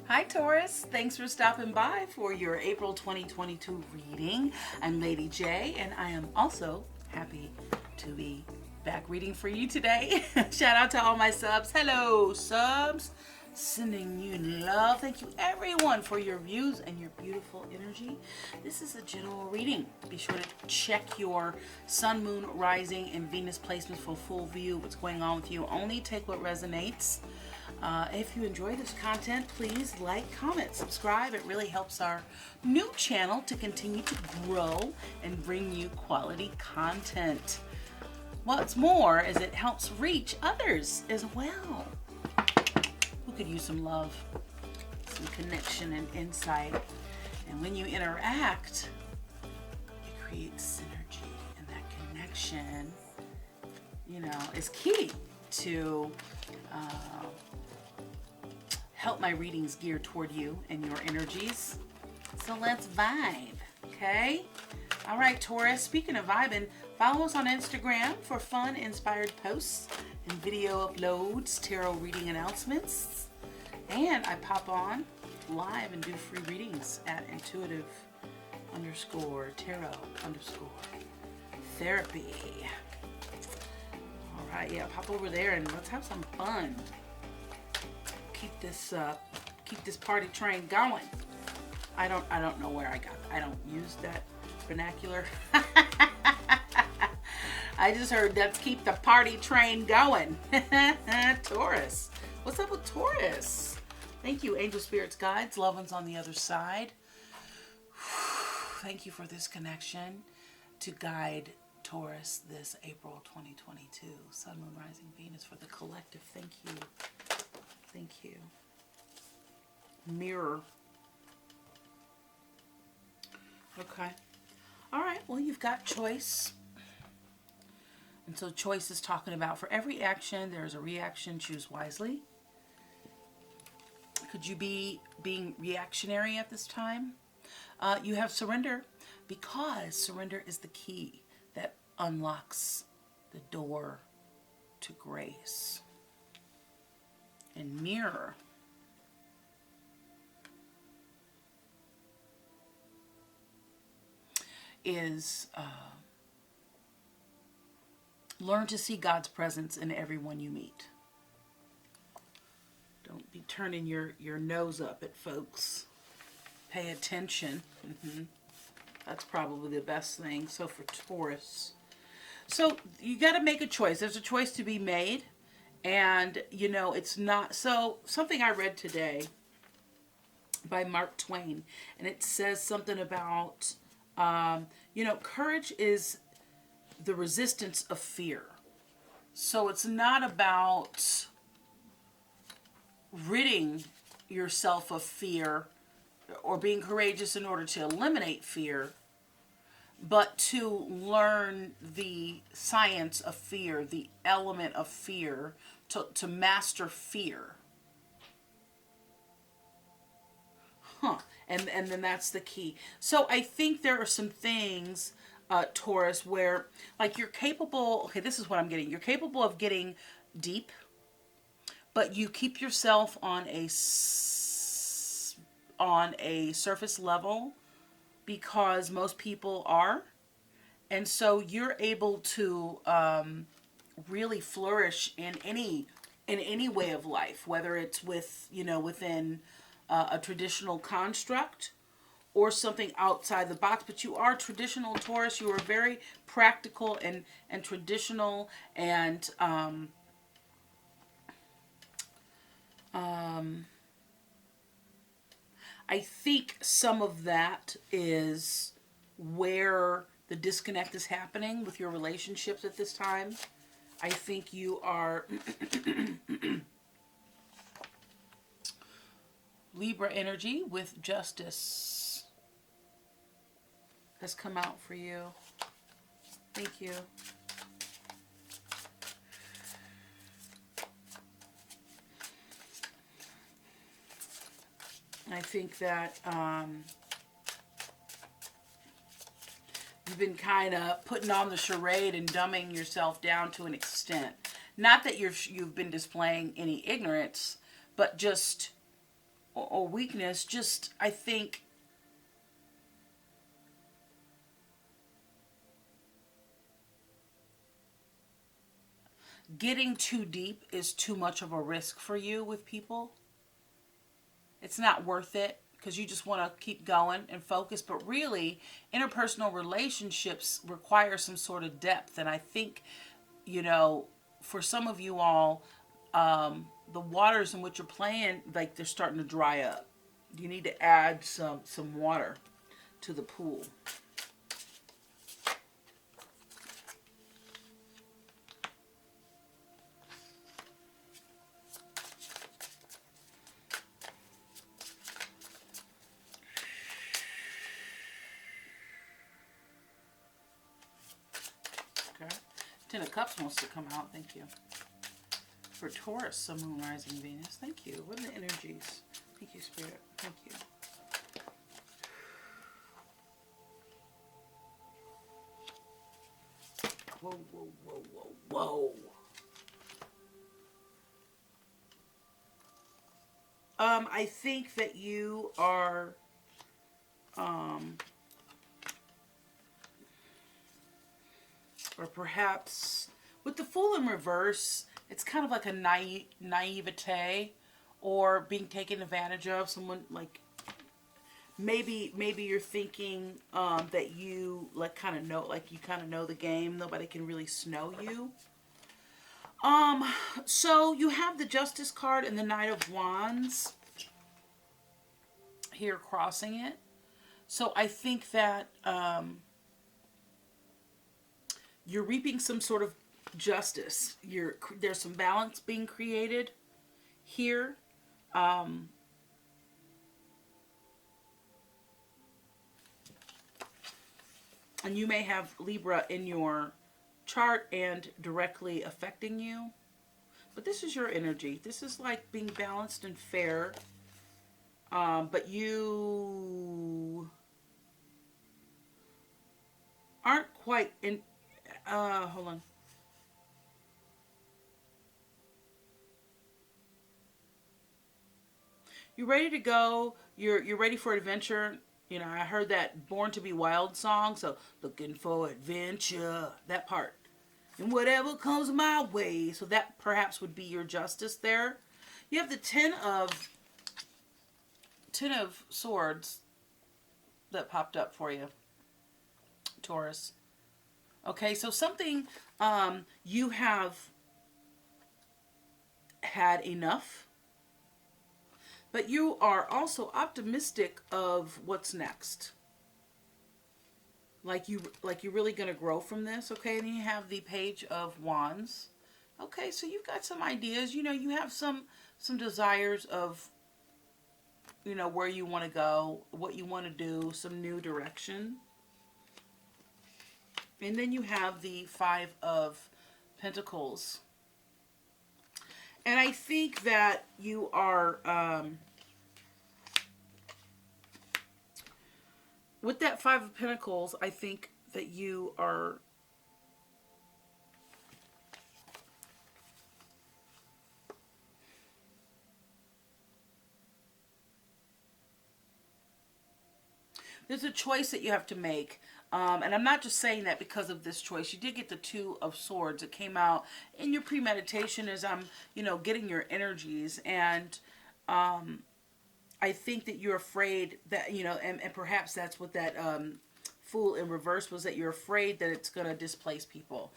Hi Taurus, thanks for stopping by for your April 2022 reading. I'm Lady J and I am also happy to be back reading for you today. Shout out to all my subs. Hello subs, sending you love. Thank you everyone for your views and your beautiful energy. This is a general reading. Be sure to check your sun, moon, rising, and Venus placements for a full view of what's going on with you. Only take what resonates. If you enjoy this content, please like, comment, subscribe. It really helps our new channel to continue to grow and bring you quality content. What's more is it helps reach others as well who could use some love, some connection and insight. And when you interact, it creates synergy, and that connection, is key to help my readings geared toward you and your energies. So let's vibe, okay? All right, Taurus, speaking of vibing, follow us on Instagram for fun, inspired posts and video uploads, tarot reading announcements. And I pop on live and do free readings at intuitivetarottherapy. All right, yeah, pop over there and let's have some fun. Keep this party train going. I don't know where I got that. I don't use that vernacular. I just heard let's keep the party train going. Taurus. What's up with Taurus? Thank you, angel spirits, guides, loved ones on the other side. Thank you for this connection to guide Taurus this April 2022. Sun, Moon, Rising, Venus for the collective. Thank you. Thank you. Mirror. Okay. All right. Well, you've got choice. And so choice is talking about for every action, there's a reaction. Choose wisely. Could you be being reactionary at this time? You have surrender, because surrender is the key that unlocks the door to grace. And mirror is learn to see God's presence in everyone you meet. Don't be turning your nose up at folks. Pay attention. That's probably the best thing. So for Taurus. So you got to make a choice. There's a choice to be made. And, it's not... So, something I read today by Mark Twain, and it says something about, courage is the resistance of fear. So, it's not about ridding yourself of fear or being courageous in order to eliminate fear, but to learn the science of fear, the element of fear, to master fear. And then that's the key. So I think there are some things, Taurus, where like you're capable, okay, this is what I'm getting. You're capable of getting deep, but you keep yourself on a surface level, because most people are. And so you're able to really flourish in any way of life, whether it's within a traditional construct or something outside the box. But you are traditional, Taurus. You are very practical and traditional, and I think some of that is where the disconnect is happening with your relationships at this time. I think you are Libra energy with justice has come out for you. Thank you. I think that you've been kind of putting on the charade and dumbing yourself down to an extent. Not that you've been displaying any ignorance, but just or weakness. Just, I think, getting too deep is too much of a risk for you with people. It's not worth it because you just want to keep going and focus. But really, interpersonal relationships require some sort of depth. And I think, you know, for some of you all, the waters in which you're playing, like, they're starting to dry up. You need to add some water to the pool. Okay. Ten of Cups wants to come out. Thank you. For Taurus, Sun, Moon, Rising, Venus. Thank you. What are the energies? Thank you, Spirit. Thank you. Whoa, whoa, whoa, whoa, whoa. I think that you are, or perhaps with the Fool in reverse, it's kind of like a naivete or being taken advantage of. Someone, like, maybe you're thinking that you, like, kind of know the game. Nobody can really snow you. So you have the Justice card and the Knight of Wands here crossing it. So I think that you're reaping some sort of justice. There's some balance being created here. And you may have Libra in your chart and directly affecting you. But this is your energy. This is like being balanced and fair. But you aren't quite in... hold on. You're ready to go. You're ready for adventure. You know, I heard that Born to be Wild song, so looking for adventure, that part. And whatever comes my way. So that perhaps would be your justice there. You have the Ten of Swords that popped up for you, Taurus. Okay, so something you have had enough. But you are also optimistic of what's next. Like you're really going to grow from this, okay? And you have the Page of Wands. Okay, so you've got some ideas. You know, you have some desires of, you know, where you want to go, what you want to do, some new direction. And then you have the Five of Pentacles. And I think that you are, with that Five of Pentacles, I think that you are there's a choice that you have to make. And I'm not just saying that because of this choice. You did get the Two of Swords. It came out in your premeditation as I'm, you know, getting your energies. And I think that you're afraid that, you know, and perhaps that's what that Fool in reverse was, that you're afraid that it's going to displace people.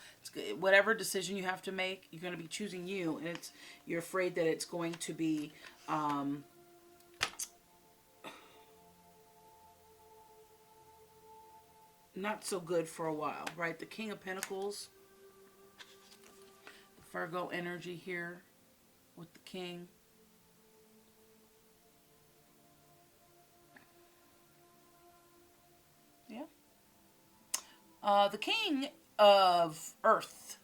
Whatever decision you have to make, you're going to be choosing you. And you're afraid that it's going to be... not so good for a while, right? The King of Pentacles, the Virgo energy here with the King. Yeah. The King of Earth,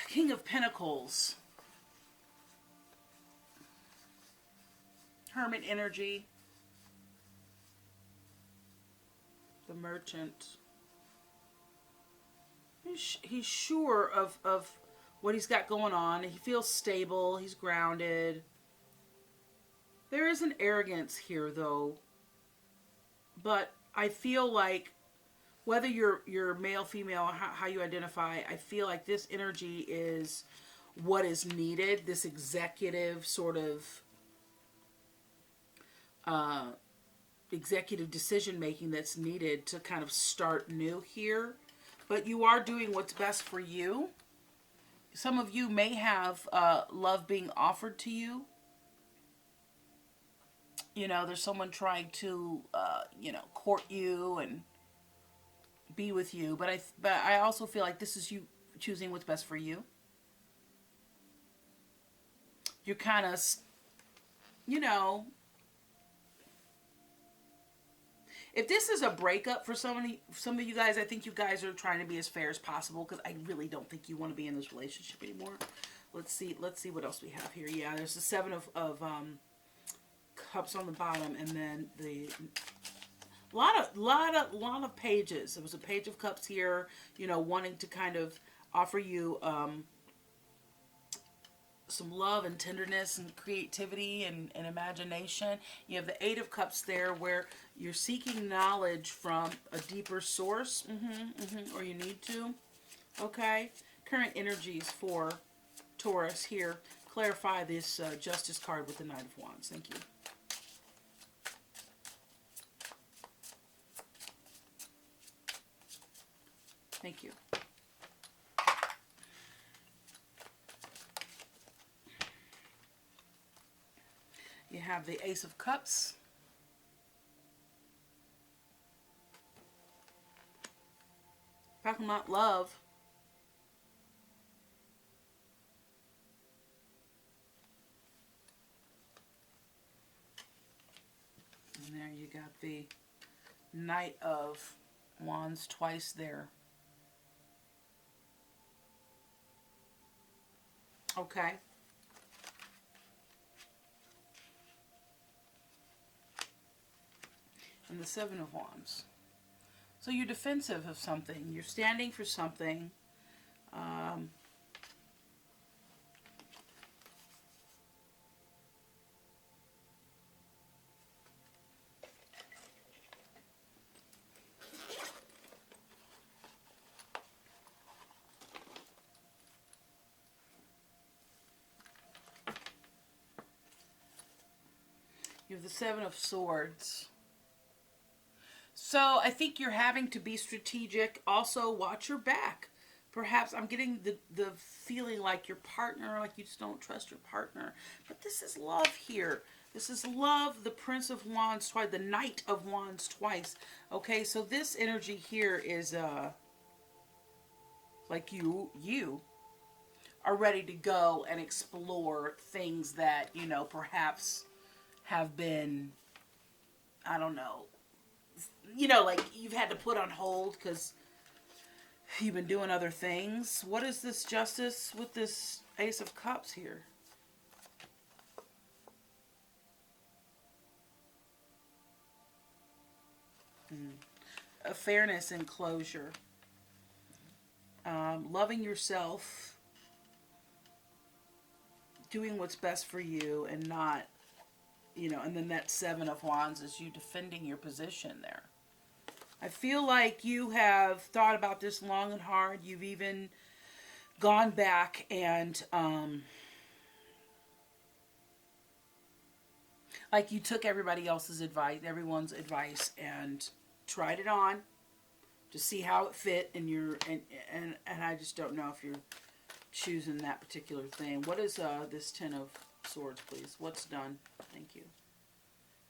King of Pentacles, Hermit energy. The Merchant. He's sure of what he's got going on. He feels stable. He's grounded. There is an arrogance here, though. But I feel like whether you're male, female, how you identify, I feel like this energy is what is needed. This executive sort of executive decision making that's needed to kind of start new here. But you are doing what's best for you. Some of you may have love being offered to you. You know, there's someone trying to, court you and be with you. But I also feel like this is you choosing what's best for you. You're kind of, if this is a breakup for some of you guys, I think you guys are trying to be as fair as possible, because I really don't think you want to be in this relationship anymore. Let's see what else we have here. Yeah, there's the Seven of Cups on the bottom, and then the lot of pages. There was a Page of Cups here, wanting to kind of offer you some love and tenderness and creativity and imagination. You have the Eight of Cups there, where you're seeking knowledge from a deeper source, or you need to. Okay, current energies for Taurus here. Clarify this Justice card with the Knight of Wands. Thank you. Thank you. You have the Ace of Cups. Talking about love. And there you got the Knight of Wands twice there. Okay. And the Seven of Wands. So you're defensive of something. You're standing for something. You have the Seven of Swords. So I think you're having to be strategic. Also, watch your back. Perhaps I'm getting the feeling like your partner, like you just don't trust your partner. But this is love here. This is love, the Prince of Wands twice, the Knight of Wands twice. Okay, so this energy here is like you are ready to go and explore things that, perhaps have been, I don't know, like you've had to put on hold because you've been doing other things. What is this Justice with this Ace of Cups here? A fairness and closure. Loving yourself. Doing what's best for you and not, and then that Seven of Wands is you defending your position there. I feel like you have thought about this long and hard. You've even gone back and like you took everyone's advice and tried it on to see how it fit, and and I just don't know if you're choosing that particular thing. What is this Ten of Swords, please? What's done? Thank you.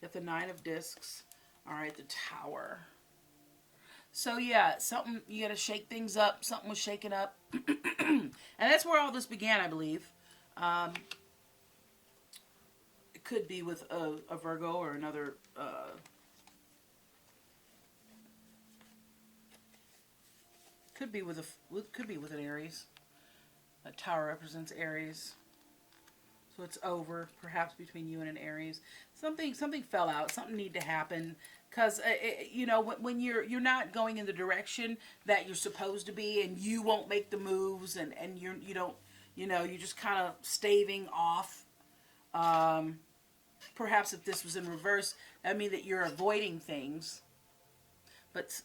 Got the Nine of Discs. All right, the Tower. So yeah, something, you got to shake things up. Something was shaken up. And that's where all this began, I believe. It could be with a Virgo or another. Could be with an Aries. A Tower represents Aries. So it's over, perhaps between you and an Aries. Something fell out. Something needed to happen. Because, when you're not going in the direction that you're supposed to be, and you won't make the moves, and you're just kind of staving off. perhaps if this was in reverse, that means that you're avoiding things. But,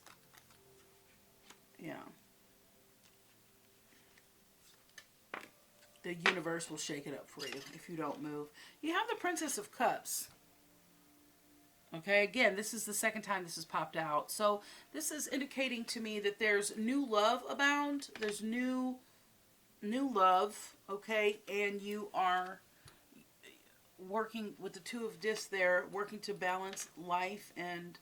yeah. The universe will shake it up for you if you don't move. You have the Princess of Cups. Okay, again, this is the second time this has popped out. So this is indicating to me that there's new love abound. There's new love, okay? And you are working with the Two of Discs there, working to balance life and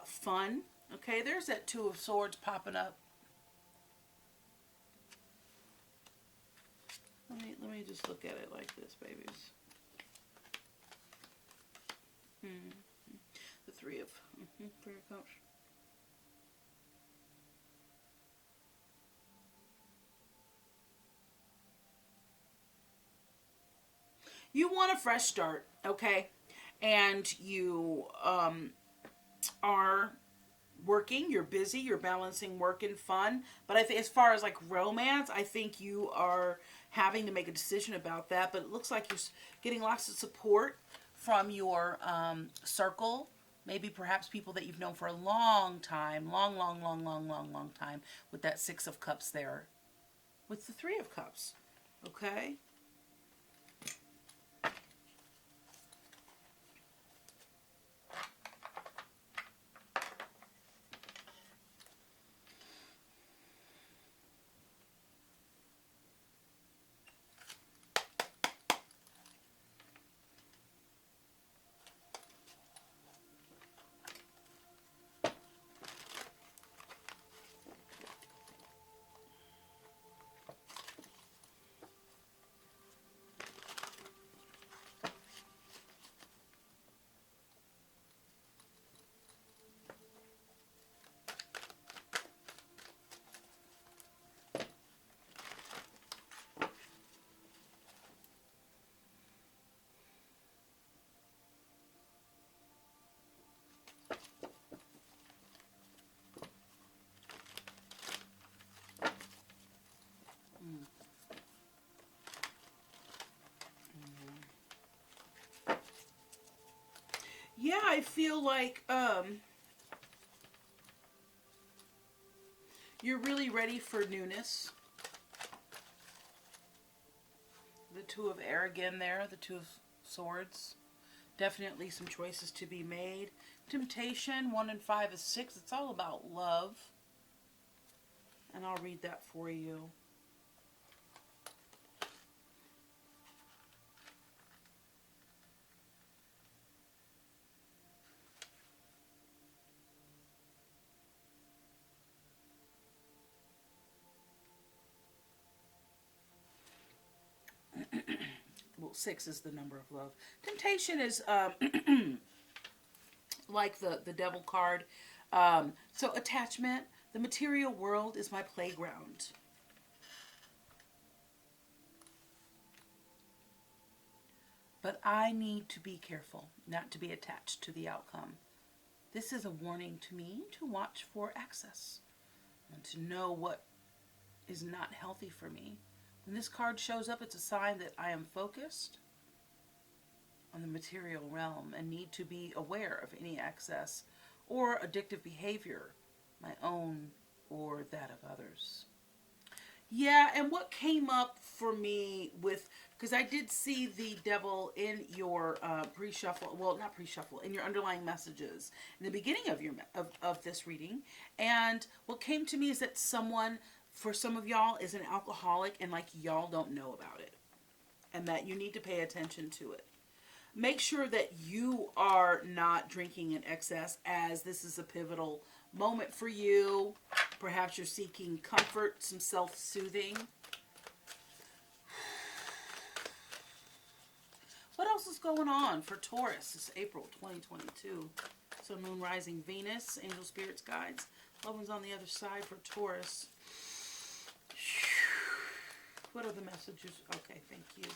fun. Okay, there's that Two of Swords popping up. Let me just look at it like this, babies. The Three of Cups. You want a fresh start, okay? And you are working, you're busy, you're balancing work and fun. But I think as far as like romance, I think you are having to make a decision about that. But it looks like you're getting lots of support from your circle. Maybe perhaps people that you've known for a long time, long time, with that Six of Cups there, with the Three of Cups, okay? Yeah, I feel like you're really ready for newness. The Two of Air again there, the Two of Swords. Definitely some choices to be made. Temptation, 1 and 5 is 6. It's all about love. And I'll read that for you. Well, 6 is the number of love. Temptation is like the devil card. So attachment, the material world is my playground. But I need to be careful not to be attached to the outcome. This is a warning to me to watch for access and to know what is not healthy for me. When this card shows up, it's a sign that I am focused on the material realm and need to be aware of any excess or addictive behavior, my own or that of others. Yeah, and what came up for me with, because I did see the devil in your pre-shuffle, well, not pre-shuffle, in your underlying messages in the beginning of your of this reading, and what came to me is that someone, for some of y'all, is an alcoholic and like y'all don't know about it, and that you need to pay attention to it. Make sure that you are not drinking in excess, as this is a pivotal moment for you. Perhaps you're seeking comfort, some self-soothing. What else is going on for Taurus this April 2022? Sun, Moon, Rising, Venus, Angel, Spirits, Guides. Loved ones on the other side for Taurus. What are the messages? Okay, thank you.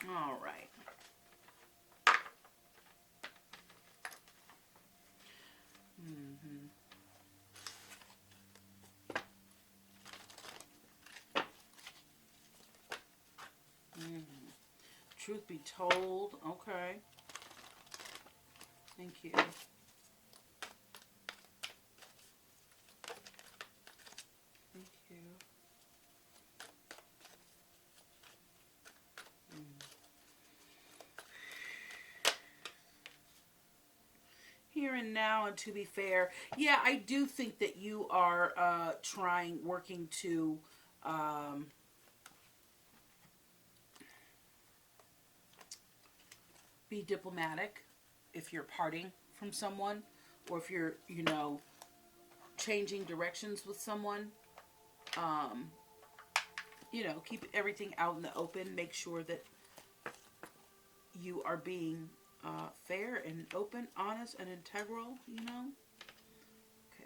All right. Truth be told. Okay. Thank you. Thank you. Here and now, and to be fair, yeah, I do think that you are working to be diplomatic if you're parting from someone, or if you're, changing directions with someone. Keep everything out in the open. Make sure that you are being fair and open, honest, and integral, Okay, I'm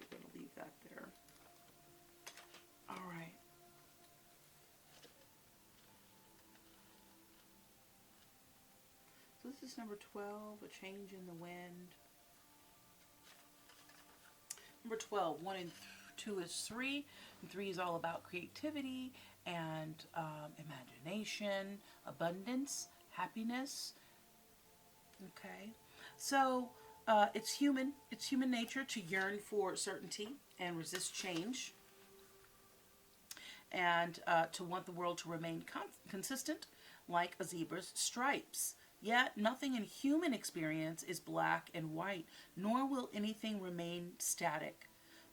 going to leave that there. All right. So this is number 12, a change in the wind. Number 12, 1 and 2 is 3, and 3 is all about creativity and imagination, abundance, happiness. Okay, so it's human nature to yearn for certainty and resist change, and to want the world to remain consistent like a zebra's stripes. Yet nothing in human experience is black and white, nor will anything remain static.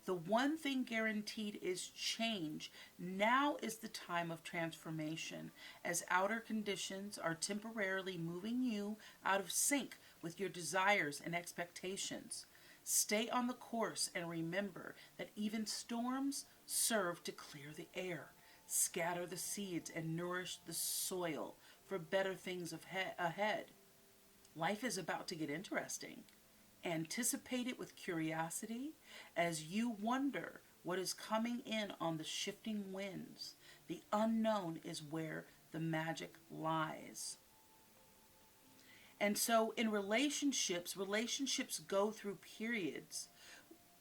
The one thing guaranteed is change. Now is the time of transformation, as outer conditions are temporarily moving you out of sync with your desires and expectations. Stay on the course and remember that even storms serve to clear the air, scatter the seeds, and nourish the soil for better things ahead. Life is about to get interesting. Anticipate it with curiosity as you wonder what is coming in on the shifting winds. The unknown is where the magic lies. And so in relationships go through periods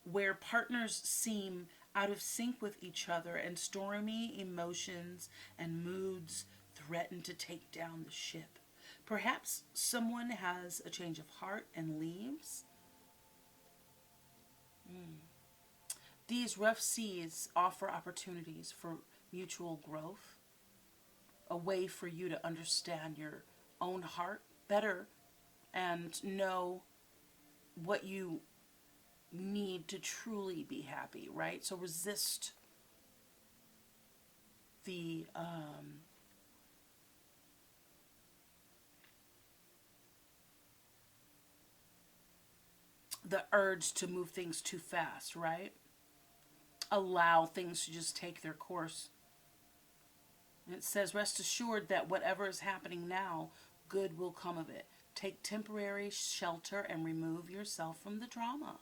where partners seem out of sync with each other, and stormy emotions and moods threaten to take down the ship. Perhaps someone has a change of heart and leaves. These rough seas offer opportunities for mutual growth, a way for you to understand your own heart better and know what you need to truly be happy, right? So resist the urge to move things too fast, right? Allow things to just take their course. And it says, rest assured that whatever is happening now, good will come of it. Take temporary shelter and remove yourself from the drama.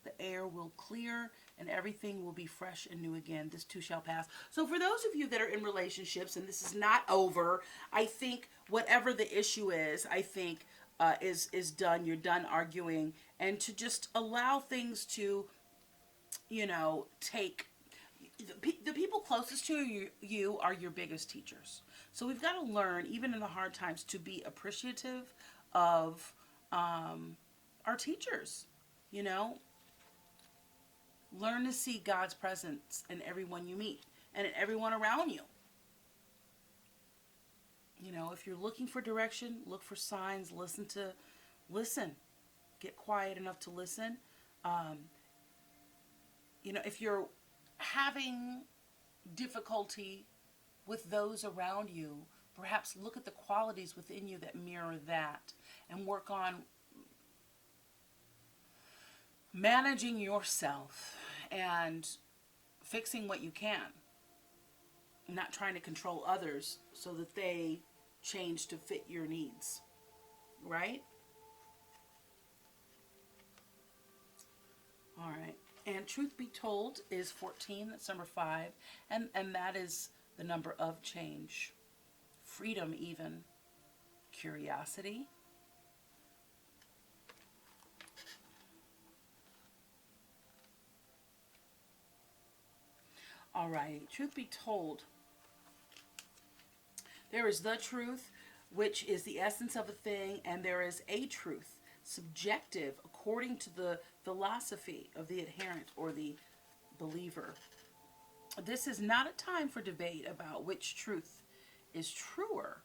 The air will clear and everything will be fresh and new again. This too shall pass. So for those of you that are in relationships and this is not over, I think whatever the issue is, I think is done. You're done arguing, and to just allow things to, take. The people closest to you are your biggest teachers. So we've got to learn, even in the hard times, to be appreciative of our teachers. Learn to see God's presence in everyone you meet and in everyone around you. If you're looking for direction, look for signs, listen. Get quiet enough to listen. If you're having difficulty with those around you, perhaps look at the qualities within you that mirror that and work on managing yourself and fixing what you can. Not trying to control others so that they change to fit your needs. Right? All right. And truth be told is 14. That's number 5. And that is the number of change. Freedom even. Curiosity. All right. Truth be told, there is the truth. which is the essence of a thing, and there is a truth, subjective, according to the philosophy of the adherent or the believer. This is not a time for debate about which truth is truer.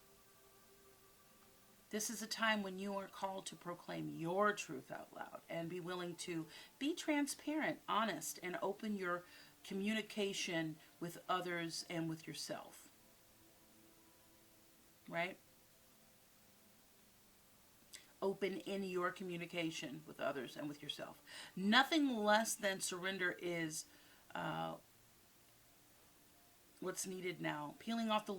This is a time when you are called to proclaim your truth out loud and be willing to be transparent, honest, and open your communication with others and with yourself. Right? Open in your communication with others and with yourself. Nothing less than surrender is what's needed now. Peeling off the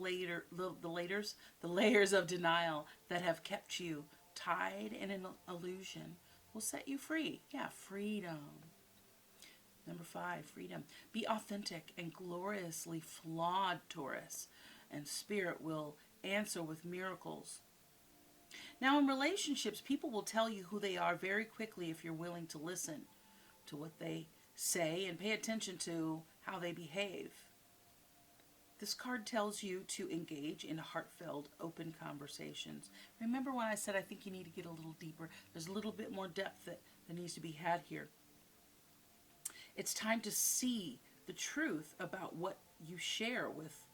layers of denial that have kept you tied in an illusion will set you free. Yeah, freedom. Number 5, freedom. Be authentic and gloriously flawed, Taurus, and spirit will answer with miracles. Now, in relationships, people will tell you who they are very quickly if you're willing to listen to what they say and pay attention to how they behave. This card tells you to engage in heartfelt, open conversations. Remember when I said I think you need to get a little deeper? There's a little bit more depth that needs to be had here. It's time to see the truth about what you share with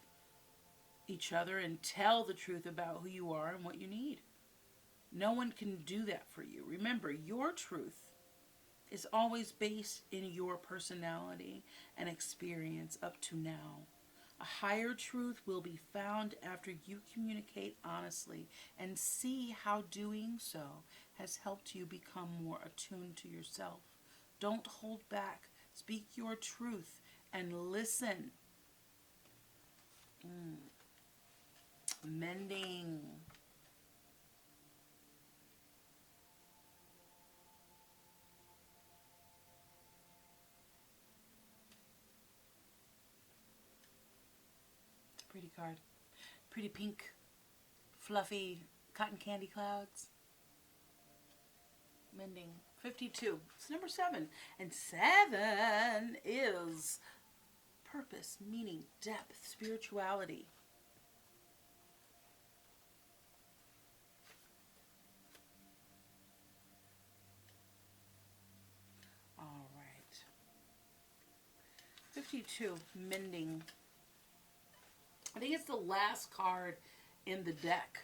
each other and tell the truth about who you are and what you need. No one can do that for you. Remember, your truth is always based in your personality and experience up to now. A higher truth will be found after you communicate honestly and see how doing so has helped you become more attuned to yourself. Don't hold back. Speak your truth and listen. Mending. Pretty card. Pretty pink, fluffy cotton candy clouds. Mending. 52. It's number 7. And 7 is purpose, meaning, depth, spirituality. All right. 52. Mending. I think it's the last card in the deck.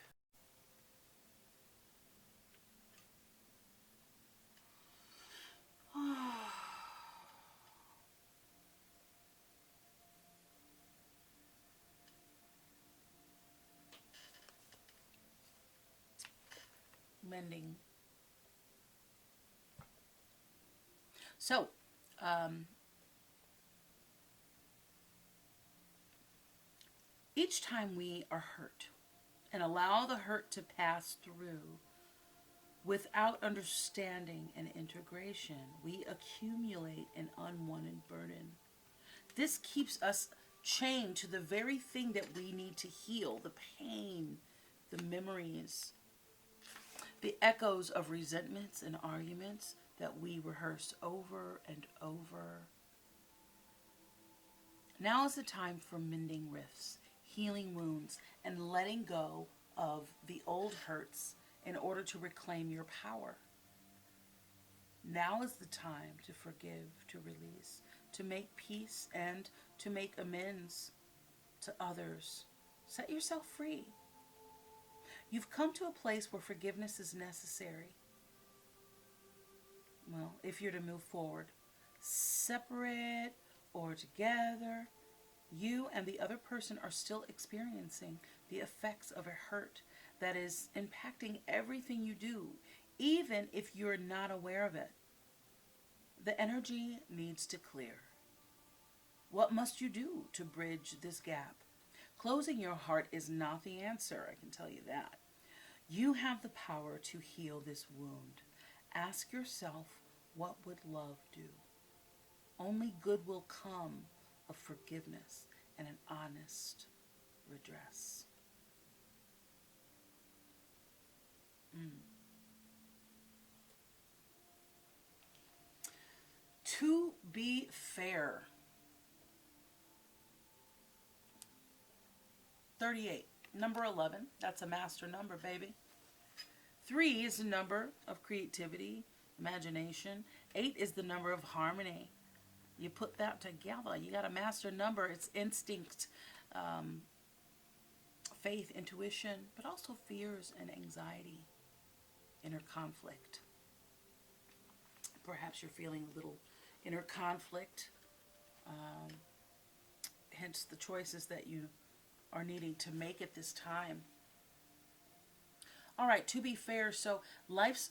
Mending. So, each time we are hurt and allow the hurt to pass through without understanding and integration, we accumulate an unwanted burden. This keeps us chained to the very thing that we need to heal, the pain, the memories, the echoes of resentments and arguments that we rehearse over and over. Now is the time for mending rifts, healing wounds, and letting go of the old hurts in order to reclaim your power. Now is the time to forgive, to release, to make peace, and to make amends to others. Set yourself free. You've come to a place where forgiveness is necessary. Well, if you're to move forward, separate or together, you and the other person are still experiencing the effects of a hurt that is impacting everything you do, even if you're not aware of it. The energy needs to clear. What must you do to bridge this gap? Closing your heart is not the answer, I can tell you that. You have the power to heal this wound. Ask yourself, what would love do? Only good will come of forgiveness and an honest redress. To be fair. 38. Number 11, that's a master number, baby. 3 is the number of creativity, imagination. 8 is the number of harmony. You put that together, you got a master number. It's instinct, faith, intuition, but also fears and anxiety, inner conflict. Perhaps you're feeling a little inner conflict, hence the choices that you are needing to make at this time. All right, to be fair, so life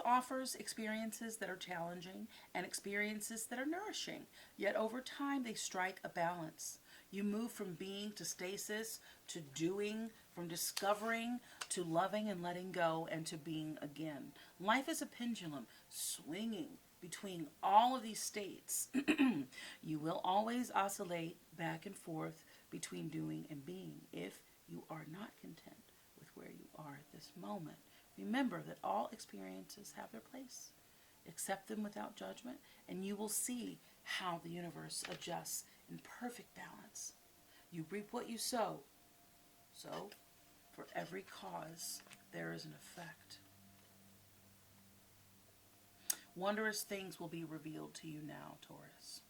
offers experiences that are challenging and experiences that are nourishing. Yet over time, they strike a balance. You move from being to stasis, to doing, from discovering to loving and letting go, and to being again. Life is a pendulum swinging between all of these states. You will always oscillate back and forth between doing and being if you are not content with where you are at this moment. Remember that all experiences have their place. Accept them without judgment, and you will see how the universe adjusts in perfect balance. You reap what you sow. So, for every cause, there is an effect. Wondrous things will be revealed to you now, Taurus.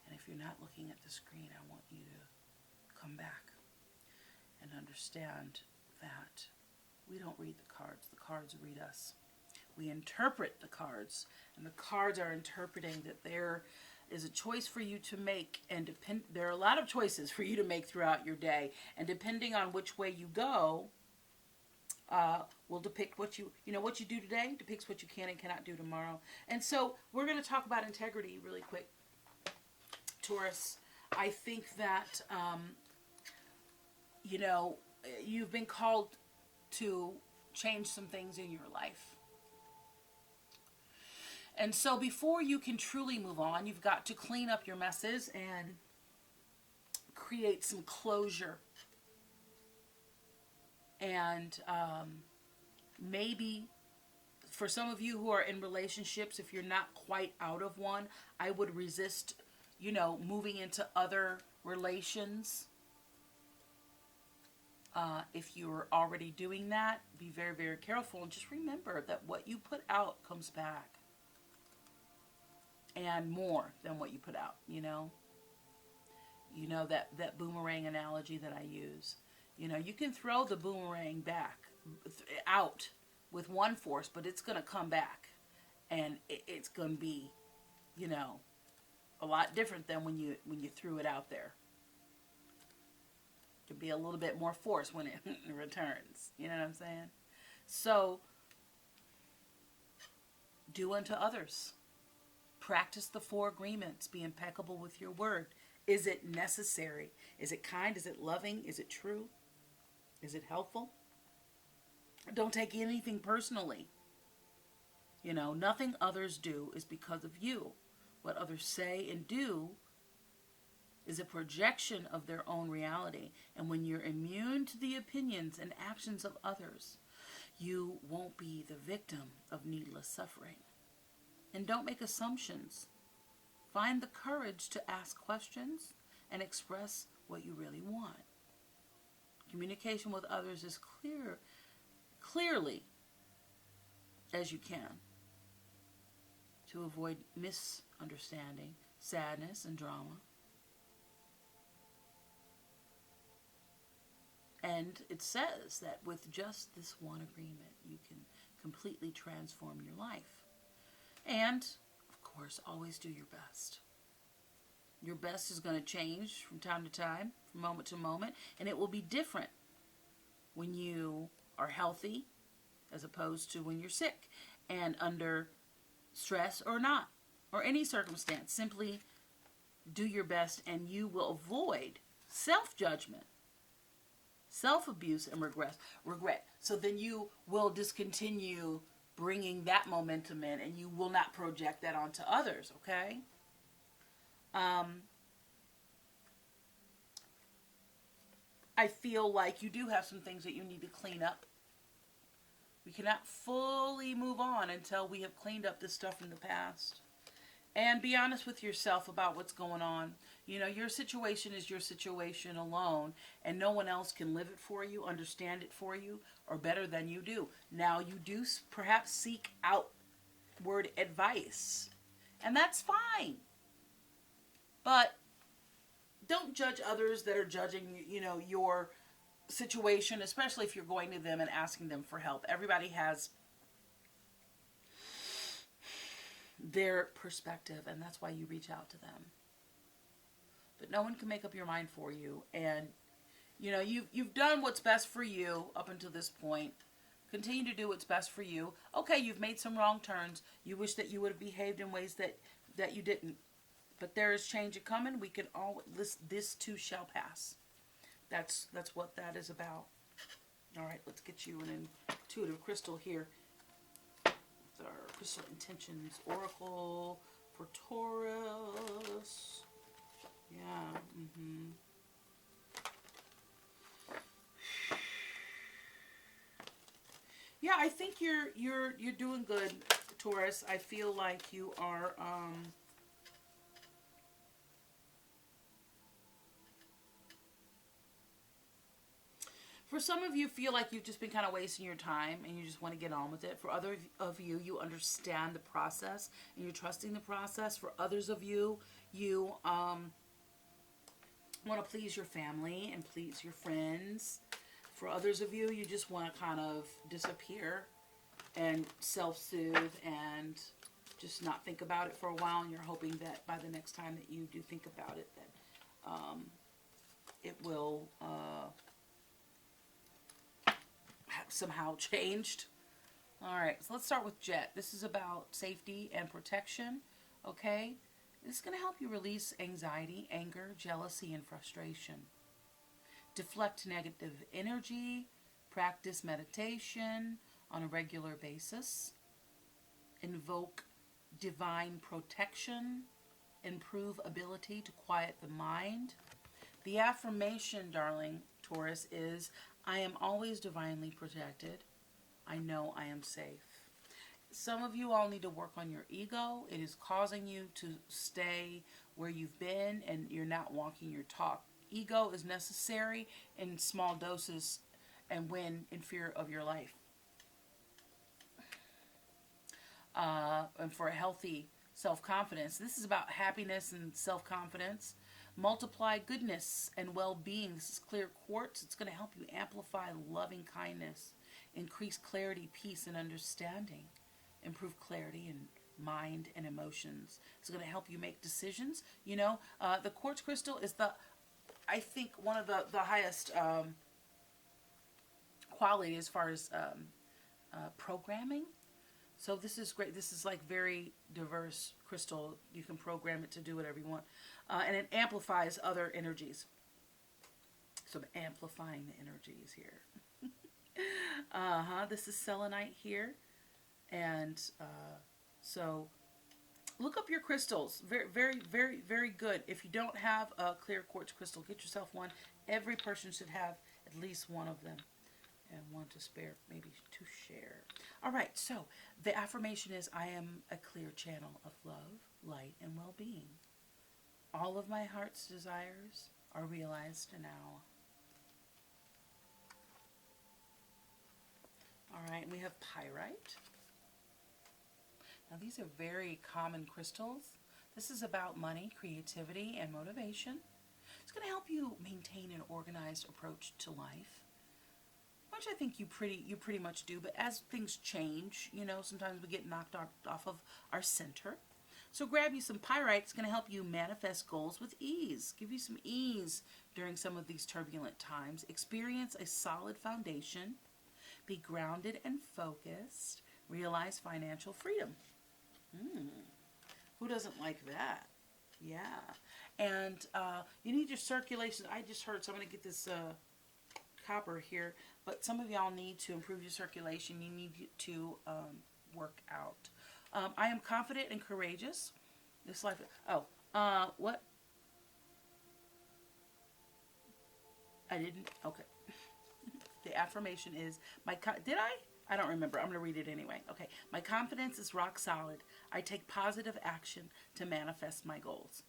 And if you're not looking at the screen, I want you to come back and understand that we don't read the cards read us. We interpret the cards, and the cards are interpreting that there is a choice for you to make, and there are a lot of choices for you to make throughout your day, and depending on which way you go, will depict what you do today depicts what you can and cannot do tomorrow. And so we're going to talk about integrity really quick, Taurus. I think that you've been called to change some things in your life. And so before you can truly move on, you've got to clean up your messes and create some closure. And maybe for some of you who are in relationships, if you're not quite out of one, I would resist, moving into other relations. If you're already doing that, be very, very careful. And just remember that what you put out comes back. And more than what you put out, that boomerang analogy that I use. You can throw the boomerang out with one force, but it's going to come back. And it's going to be, a lot different than when you threw it out there. It could be a little bit more force when it returns. You know what I'm saying? So, do unto others. Practice the 4 agreements. Be impeccable with your word. Is it necessary? Is it kind? Is it loving? Is it true? Is it helpful? Don't take anything personally. Nothing others do is because of you. What others say and do is a projection of their own reality. And when you're immune to the opinions and actions of others, you won't be the victim of needless suffering. And don't make assumptions. Find the courage to ask questions and express what you really want. Communication with others as clearly as you can to avoid misunderstanding, sadness, and drama. And it says that with just this one agreement, you can completely transform your life. And, of course, always do your best. Your best is going to change from time to time, from moment to moment, and it will be different when you are healthy as opposed to when you're sick and under stress or not, or any circumstance. Simply do your best, and you will avoid self-judgment, self-abuse, and regret. So then you will discontinue bringing that momentum in, and you will not project that onto others, okay? I feel like you do have some things that you need to clean up. We cannot fully move on until we have cleaned up this stuff from the past. And be honest with yourself about what's going on. You know, your situation is your situation alone, and no one else can live it for you, understand it for you, or better than you do. Now, you do perhaps seek outward advice, and that's fine. But don't judge others that are judging, you know, your situation, especially if you're going to them and asking them for help. Everybody has their perspective, and that's why you reach out to them. But no one can make up your mind for you, and you know, you've done what's best for you up until this point. Continue to do what's best for you. Okay, you've made some wrong turns. You wish that you would have behaved in ways that you didn't. But there is change coming. We can all this too shall pass. That's what that is about. All right, let's get you an intuitive crystal here. With our Crystal Intentions Oracle for Taurus. Yeah. Yeah, I think you're doing good, Taurus. I feel like you are for some of you, feel like you've just been kind of wasting your time and you just want to get on with it. For other of you, you understand the process and you're trusting the process. For others of you, you want to please your family and please your friends. For others of you, you just want to kind of disappear and self-soothe and just not think about it for a while. And you're hoping that by the next time that you do think about it, that it will somehow changed. All right, so let's start with Jet. This is about safety and protection. Okay, this is going to help you release anxiety, anger, jealousy, and frustration. Deflect negative energy. Practice meditation on a regular basis. Invoke divine protection. Improve ability to quiet the mind. The affirmation, darling Taurus, is I am always divinely protected. I know I am safe. Some of you all need to work on your ego. It is causing you to stay where you've been and you're not walking your talk. Ego is necessary in small doses and when in fear of your life. And for a healthy self-confidence. This is about happiness and self-confidence. Multiply goodness and well-being. This is clear quartz. It's going to help you amplify loving kindness, increase clarity, peace, and understanding, improve clarity in mind and emotions. It's going to help you make decisions. You know, the quartz crystal is I think one of the highest quality as far as programming. So this is great. This is like very diverse crystal. You can program it to do whatever you want. And it amplifies other energies. So I'm amplifying the energies here. This is selenite here. And so look up your crystals. Very, very, very, very good. If you don't have a clear quartz crystal, get yourself one. Every person should have at least one of them. And one to spare, maybe to share. All right, so the affirmation is, I am a clear channel of love, light, and well-being. All of my heart's desires are realized now. All right, and we have Pyrite. Now, these are very common crystals. This is about money, creativity, and motivation. It's going to help you maintain an organized approach to life, which I think you pretty much do. But as things change, you know, sometimes we get knocked off of our center. So grab you some Pyrite. It's going to help you manifest goals with ease. Give you some ease during some of these turbulent times. Experience a solid foundation. Be grounded and focused. Realize financial freedom. Who doesn't like that? Yeah. And you need your circulation. I just heard, so I'm going to get this copper here. But some of y'all need to improve your circulation. You need to work out. I am confident and courageous. This life. What? I didn't. Okay. The affirmation is did I? I don't remember. I'm going to read it anyway. Okay. My confidence is rock solid. I take positive action to manifest my goals.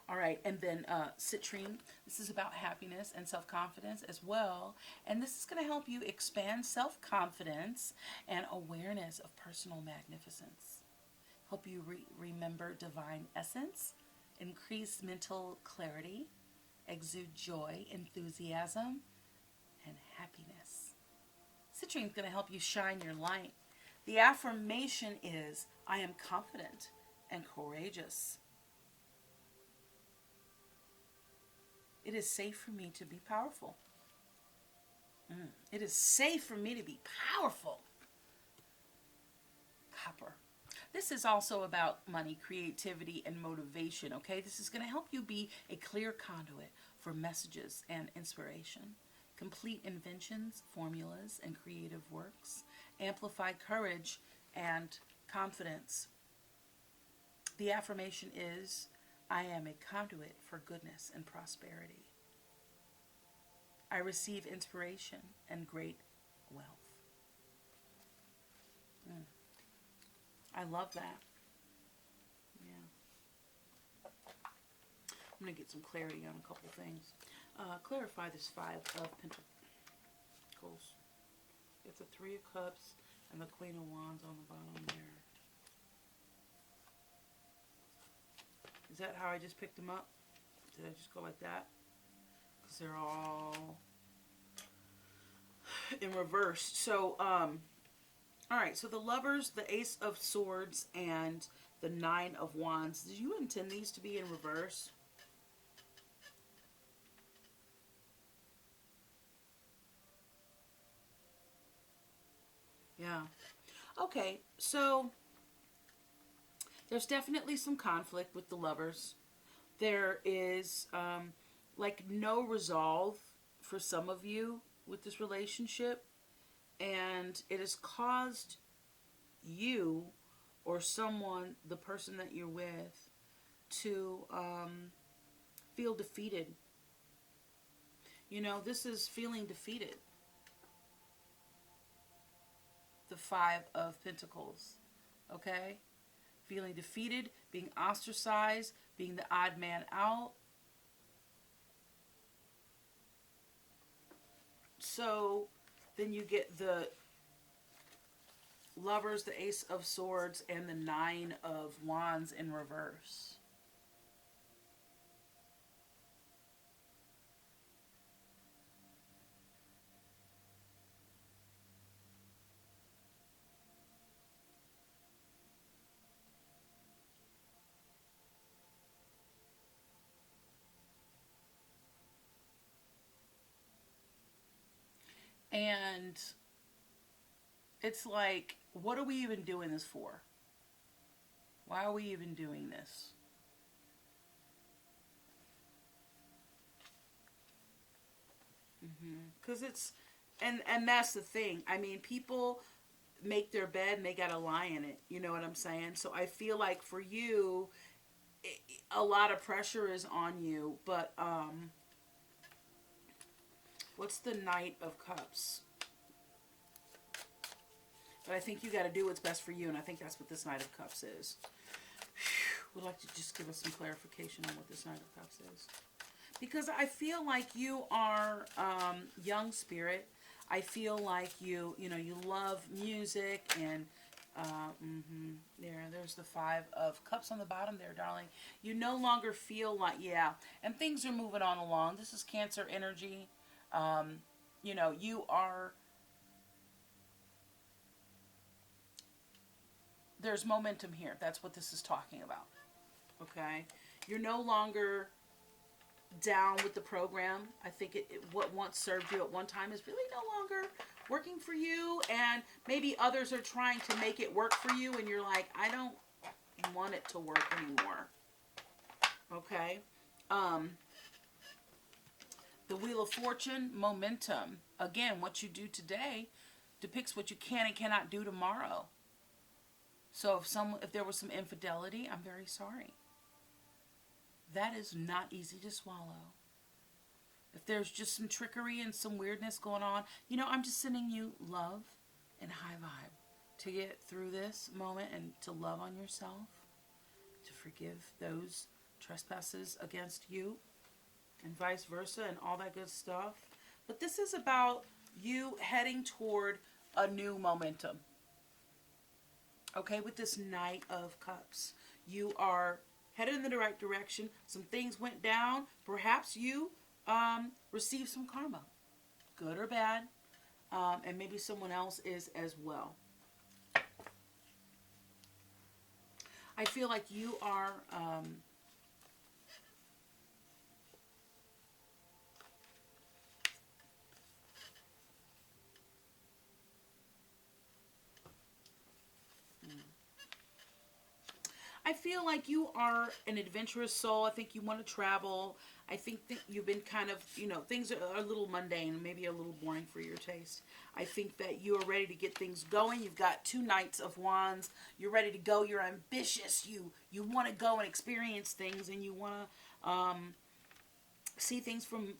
All right, and then citrine. This is about happiness and self-confidence as well. And this is going to help you expand self-confidence and awareness of personal magnificence. Help you remember divine essence, increase mental clarity, exude joy, enthusiasm, and happiness. Citrine is going to help you shine your light. The affirmation is, I am confident and courageous. It is safe for me to be powerful. It is safe for me to be powerful. Copper. This is also about money, creativity, and motivation, okay? This is going to help you be a clear conduit for messages and inspiration. Complete inventions, formulas, and creative works. Amplify courage and confidence. The affirmation is, I am a conduit for goodness and prosperity. I receive inspiration and great wealth. I love that. Yeah. I'm going to get some clarity on a couple things. Clarify this Five of Pentacles. It's the Three of Cups and the Queen of Wands on the bottom there. Is that how I just picked them up? Did I just go like that? Because they're all in reverse. So, all right. So the Lovers, the Ace of Swords, and the Nine of Wands. Did you intend these to be in reverse? Yeah. Okay. So there's definitely some conflict with the Lovers. There is like no resolve for some of you with this relationship, and it has caused you or someone, the person that you're with, to feel defeated. You know, this is feeling defeated. The Five of Pentacles. Okay? Feeling defeated, being ostracized, being the odd man out. So then you get the Lovers, the Ace of Swords, and the Nine of Wands in reverse. And it's like, what are we even doing this for? Why are we even doing this? Because it's, and that's the thing. I mean, people make their bed and they got to lie in it. You know what I'm saying? So I feel like for you, a lot of pressure is on you. But what's the Knight of Cups? But I think you got to do what's best for you, and I think that's what this Knight of Cups is. Would like to just give us some clarification on what this Knight of Cups is. Because I feel like you are young spirit. I feel like you love music, and there's the Five of Cups on the bottom there, darling. You no longer feel like, and things are moving on along. This is Cancer energy. You are, there's momentum here. That's what this is talking about. Okay? You're no longer down with the program. I think what once served you at one time is really no longer working for you, and maybe others are trying to make it work for you, and you're like, I don't want it to work anymore. Okay? The Wheel of Fortune, momentum. Again, what you do today depicts what you can and cannot do tomorrow. So if there was some infidelity, I'm very sorry. That is not easy to swallow. If there's just some trickery and some weirdness going on, I'm just sending you love and high vibe to get through this moment and to love on yourself, to forgive those trespasses against you and vice versa and all that good stuff. But this is about you heading toward a new momentum. Okay, with this Knight of Cups, you are headed in the right direction. Some things went down. Perhaps you received some karma, good or bad, and maybe someone else is as well. I feel like you are I feel like you are an adventurous soul. I think you want to travel. I think that you've been kind of, things are a little mundane, maybe a little boring for your taste. I think that you are ready to get things going. You've got 2 Knights of Wands. You're ready to go. You're ambitious. You want to go and experience things, and you want to see things from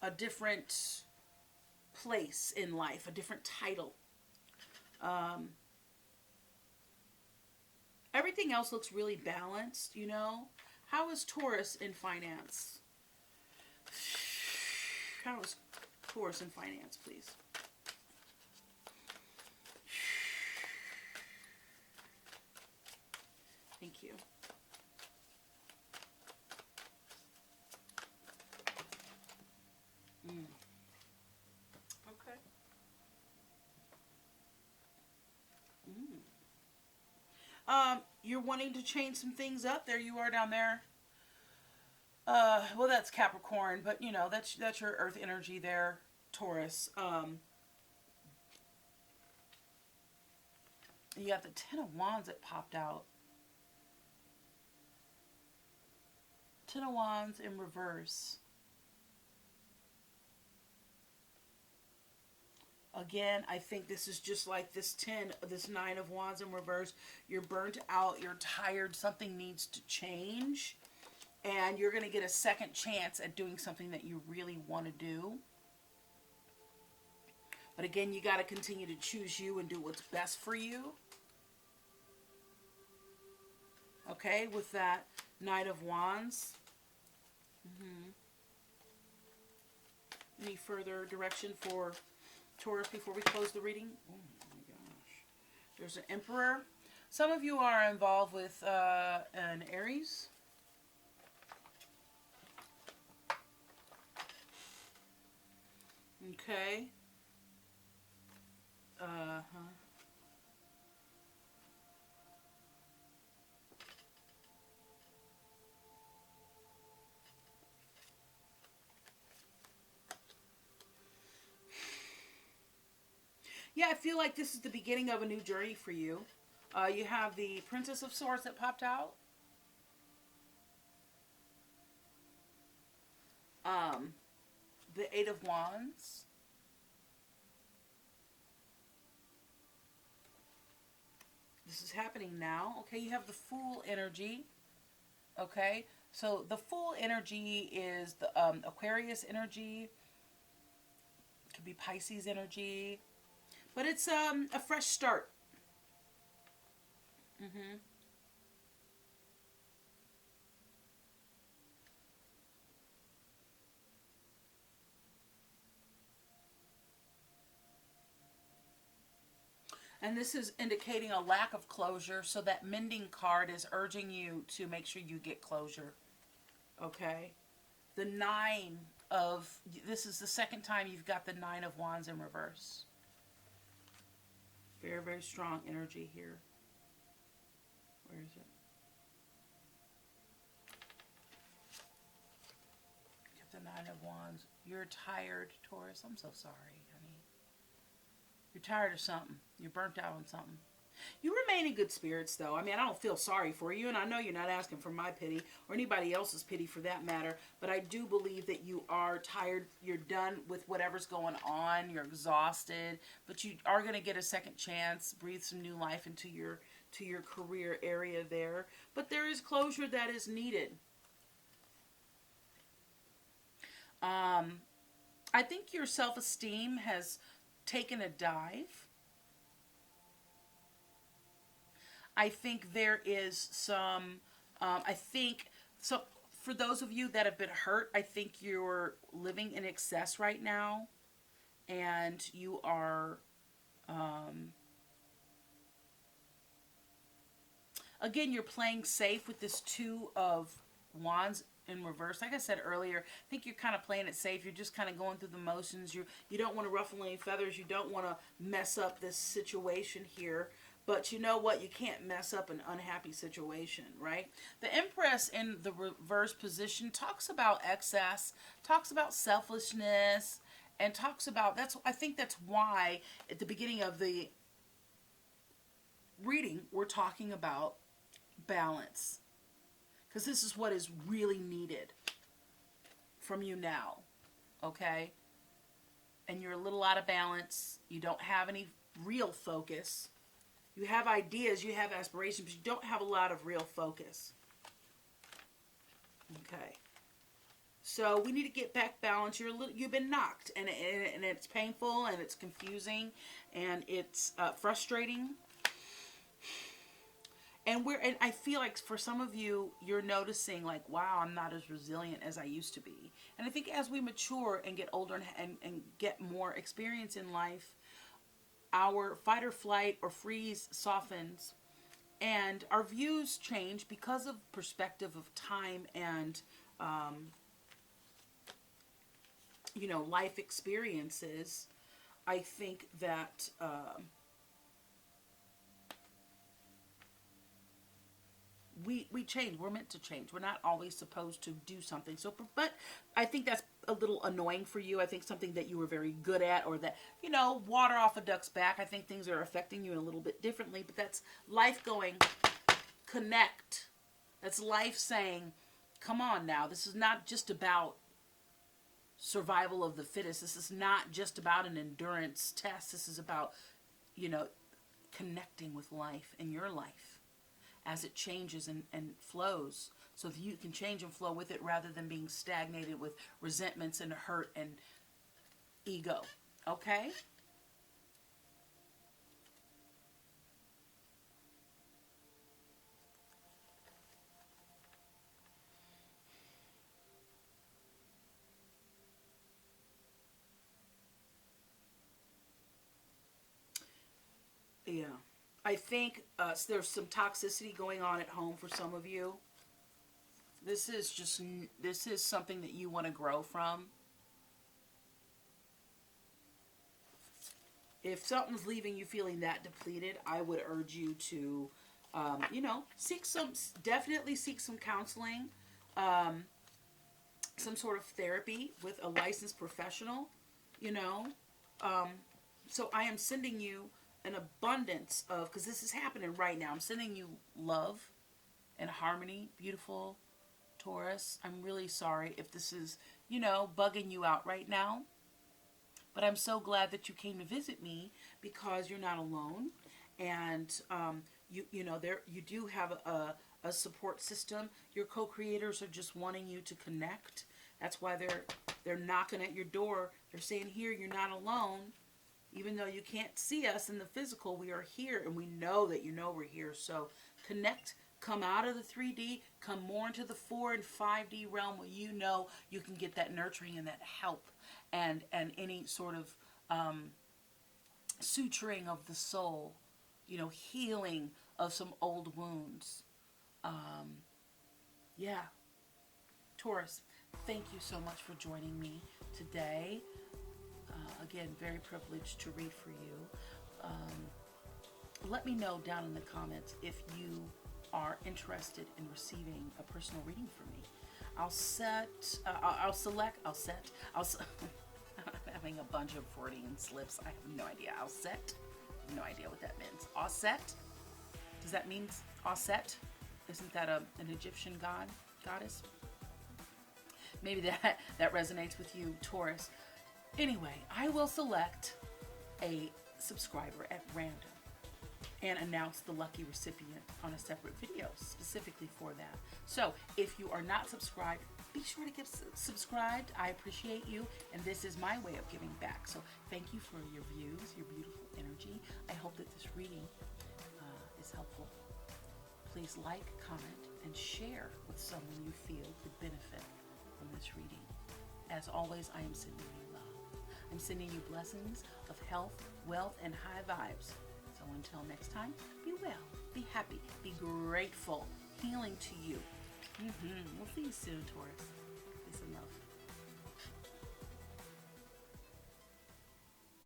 a different place in life, a different title. Everything else looks really balanced, How is Taurus in finance? How is Taurus in finance, please? Thank you. Okay. You're wanting to change some things up. There you are down there. Well, that's Capricorn, but that's your Earth energy there, Taurus. You got the 10 of Wands that popped out. 10 of Wands in reverse. Again, I think this is just like this 9 of Wands in reverse. You're burnt out. You're tired. Something needs to change. And you're going to get a second chance at doing something that you really want to do. But again, you got to continue to choose you and do what's best for you. Okay, with that Knight of Wands. Any further direction for Taurus before we close the reading? Oh my gosh. There's an Emperor. Some of you are involved with an Aries. Okay. Yeah, I feel like this is the beginning of a new journey for you. You have the Princess of Swords that popped out. The 8 of Wands. This is happening now. Okay, you have the Fool energy. Okay, so the Fool energy is the Aquarius energy. It could be Pisces energy. But it's a fresh start. And this is indicating a lack of closure, so that mending card is urging you to make sure you get closure. Okay? The 9 of, this is the second time you've got the 9 of Wands in reverse. Very, very strong energy here. Where is it? Get the 9 of Wands. You're tired, Taurus. I'm so sorry, honey. You're tired of something. You're burnt out on something. You remain in good spirits, though. I mean, I don't feel sorry for you, and I know you're not asking for my pity or anybody else's pity for that matter, but I do believe that you are tired. You're done with whatever's going on. You're exhausted, but you are going to get a second chance, breathe some new life into your career area there. But there is closure that is needed. I think your self-esteem has taken a dive. I think there is some I think, so for those of you that have been hurt, I think you're living in excess right now. And you are, again, you're playing safe with this Two of Wands in reverse. Like I said earlier, I think you're kind of playing it safe. You're just kind of going through the motions. You don't want to ruffle any feathers. You don't want to mess up this situation here. But you know what? You can't mess up an unhappy situation, right? The Empress in the reverse position talks about excess, talks about selfishness, and talks about, I think that's why at the beginning of the reading we're talking about balance, because this is what is really needed from you now, okay? And you're a little out of balance. You don't have any real focus. You have ideas, you have aspirations, but you don't have a lot of real focus. Okay. So we need to get back balance. You've been knocked, and it's painful, and it's confusing, and it's frustrating. And I feel like for some of you, you're noticing like, wow, I'm not as resilient as I used to be. And I think as we mature and get older and get more experience in life, our fight or flight or freeze softens, and our views change because of perspective of time and life experiences. I think that we change. We're meant to change. We're not always supposed to do something. So, but I think that's a little annoying for you. I think something that you were very good at, or that, water off a duck's back. I think things are affecting you a little bit differently, but that's life going, connect. That's life saying, come on now. This is not just about survival of the fittest. This is not just about an endurance test. This is about, connecting with life and your life as it changes and flows, so that you can change and flow with it rather than being stagnated with resentments and hurt and ego. Okay? Yeah. I think there's some toxicity going on at home for some of you. This is something that you want to grow from. If something's leaving you feeling that depleted, I would urge you to, definitely seek some counseling, some sort of therapy with a licensed professional, So I am sending you an abundance of, because this is happening right now, I'm sending you love and harmony, beautiful Taurus. I'm really sorry if this is, bugging you out right now. But I'm so glad that you came to visit me, because you're not alone. And, you do have a support system. Your co-creators are just wanting you to connect. That's why they're knocking at your door. They're saying, here, you're not alone. Even though you can't see us in the physical, we are here, and we know that we're here. So connect, come out of the 3D, come more into the 4 and 5D realm, where you can get that nurturing and that help and any sort of suturing of the soul, healing of some old wounds. Yeah. Taurus, thank you so much for joining me today. Again, very privileged to read for you. Let me know down in the comments if you are interested in receiving a personal reading from me. I'm having a bunch of Freudian slips. I have no idea. I have no idea what that means. Auset? Does that mean Auset? Isn't that an Egyptian goddess? Maybe that resonates with you, Taurus. Anyway, I will select a subscriber at random and announce the lucky recipient on a separate video specifically for that. So if you are not subscribed, be sure to get subscribed. I appreciate you, and this is my way of giving back. So thank you for your views, your beautiful energy. I hope that this reading is helpful. Please like, comment, and share with someone you feel could benefit from this reading. As always, I am sending you love. I'm sending you blessings of health, wealth, and high vibes. So until next time, be well, be happy, be grateful. Healing to you. We'll see you soon, Taurus.